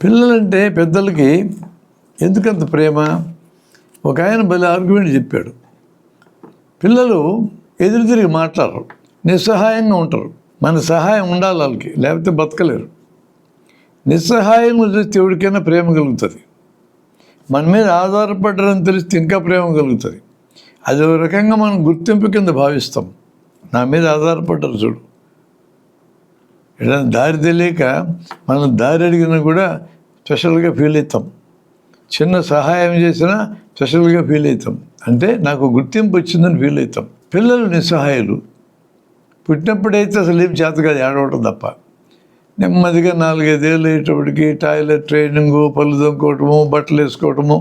పిల్లలంటే పెద్దలకి ఎందుకంత ప్రేమ? ఒక ఆయన భలే ఆర్గ్యుమెంట్ చెప్పాడు. పిల్లలు ఎదురు తిరిగి మాట్లాడరు, నిస్సహాయంగా ఉంటారు. మన సహాయం ఉండాలి వాళ్ళకి, లేకపోతే బతకలేరు. నిస్సహాయంగా చూస్తే ఎవరికైనా ప్రేమ కలుగుతుంది. మన మీద ఆధారపడ్డారని తెలిస్తే ఇంకా ప్రేమ కలుగుతుంది. అది ఒక రకంగా మనం గుర్తింపు కింద భావిస్తాం. నా మీద ఆధారపడ్డారు చూడు. ఏదైనా దారి తెలియక మనం దారి అడిగినా కూడా స్పెషల్గా ఫీల్ అవుతాం. చిన్న సహాయం చేసినా స్పెషల్గా ఫీల్ అవుతాం. అంటే నాకు గుర్తింపు వచ్చిందని ఫీల్ అవుతాం. పిల్లలు నిస్సహాయాలు. పుట్టినప్పుడైతే అసలు ఏం చేత కాదు, ఏడవటం తప్ప. నెమ్మదిగా 4-5 ఏళ్ళు అయ్యేటప్పటికి టాయిలెట్ ట్రైనింగు, పళ్ళు దొంకోవటము, బట్టలు వేసుకోవటము,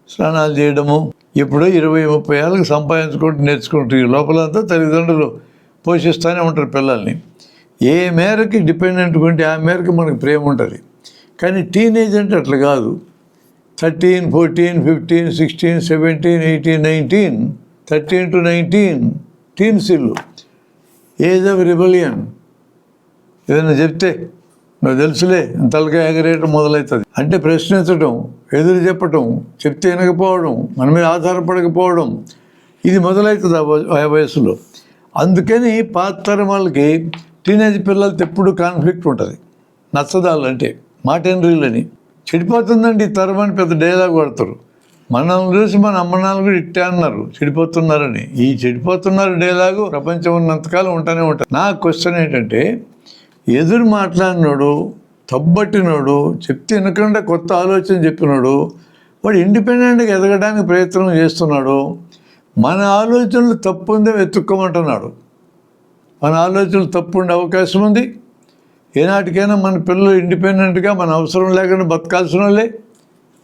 స్నానాలు చేయడము, ఎప్పుడో 20-30 ఏళ్ళకి సంపాదించుకోవడం నేర్చుకుంటారు. ఈ లోపలంతా తల్లిదండ్రులు పోషిస్తూనే ఉంటారు పిల్లల్ని. ఏ మేరకి డిపెండెంట్ ఉంటే ఆ మేరకు మనకు ప్రేమ ఉంటుంది. కానీ టీనేజ్ అంటే అట్లా కాదు. 13, 14, 15, 16, 17, 18, 19, 13 to 19 టీన్స్ ఇల్లు. Age of rebellion. ఏదైనా చెప్తే నువ్వు తెలుసులే తలకాయ ఎగరేయటం మొదలవుతుంది. అంటే ప్రశ్నించడం, ఎదురు చెప్పటం, చెప్తే వినకపోవడం, మన మీద ఆధారపడకపోవడం, ఇది మొదలవుతుంది ఆ వయసులో. అందుకని పాత తరం వాళ్ళకి టీనేజ్ పిల్లలతో ఎప్పుడు కాన్ఫ్లిక్ట్ ఉంటుంది. నచ్చదాలంటే మాటెనరీలని చెడిపోతుందండి ఈ తరం అని పెద్ద డైలాగ్ కొడతారు. మనం చూసి మన అమ్మనాలు కూడా ఇట్టే అన్నారు, చెడిపోతున్నారని. ఈ చెడిపోతున్నారు డైలాగు ప్రపంచం ఉన్నంతకాలం ఉంటూనే ఉంటుంది. నా క్వశ్చన్ ఏంటంటే, ఎదురు మాట్లాడినాడు, తబ్బట్టినోడు, చెప్తే వినకుండా కొత్త ఆలోచన చెప్పినాడు, వాడు ఇండిపెండెంట్గా ఎదగడానికి ప్రయత్నం చేస్తున్నాడు. మన ఆలోచనలు తప్పు ఉందో వెతుక్కోమంటున్నాడు. మన ఆలోచనలు తప్పు ఉండే అవకాశం ఉంది. ఏనాటికైనా మన పిల్లలు ఇండిపెండెంట్గా మన అవసరం లేకుండా బతకాల్సిన వాళ్ళే,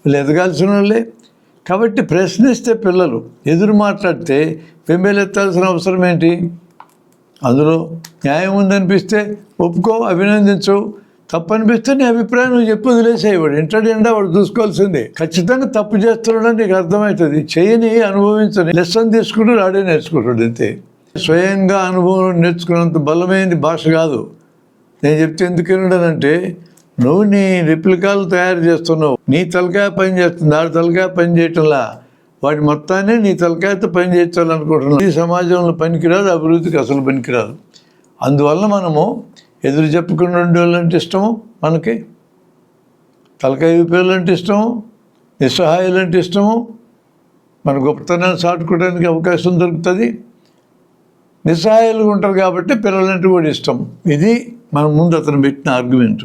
వీళ్ళు ఎదగాల్సిన వాళ్ళే. కాబట్టి ప్రశ్నిస్తే పిల్లలు, ఎదురు మాట్లాడితే పెంబేలెత్తాల్సిన అవసరం ఏంటి? అందులో న్యాయం ఉందనిపిస్తే ఒప్పుకో, అభినందించు. తప్పు అనిపిస్తే నీ అభిప్రాయం నువ్వు చెప్పి వదిలేసేవాడు. ఇంటడి ఎండా వాడు చూసుకోవాల్సిందే. ఖచ్చితంగా తప్పు చేస్తున్నాడని నీకు అర్థమవుతుంది. చేయని అనుభవించని లెసన్ తీసుకుంటూ ఆడే నేర్చుకుంటాడు అంతే. స్వయంగా అనుభవం నేర్చుకున్నంత బలమైన భాష కాదు. నేను చెప్తే ఎందుకు వినడానంటే, నువ్వు నీ రిప్లికాలు తయారు చేస్తున్నావు, నీ తలకాయ పని చేస్తుంది, ఆడి తలకాయ పని చేయటంలా. వాటి మొత్తాన్ని నీ తలకాయతో పని చేయించాలనుకుంటున్నావు. ఈ సమాజంలో పనికిరాదు, అభివృద్ధికి అసలు పనికిరాదు. అందువల్ల మనము ఎదురు చెప్పుకుని ఉండేవాళ్ళంటే ఇష్టము, మనకి తలకాయ ఊపేయాలంటే ఇష్టము, నిస్సహాయాలంటే ఇష్టము. మన గొప్పతనాన్ని చాటుకోవడానికి అవకాశం దొరుకుతుంది. నిస్సహాయాలుగా ఉంటారు కాబట్టి పిల్లలంటే కూడా ఇష్టం. ఇది మన ముందు అతను పెట్టిన ఆర్గ్యుమెంట్.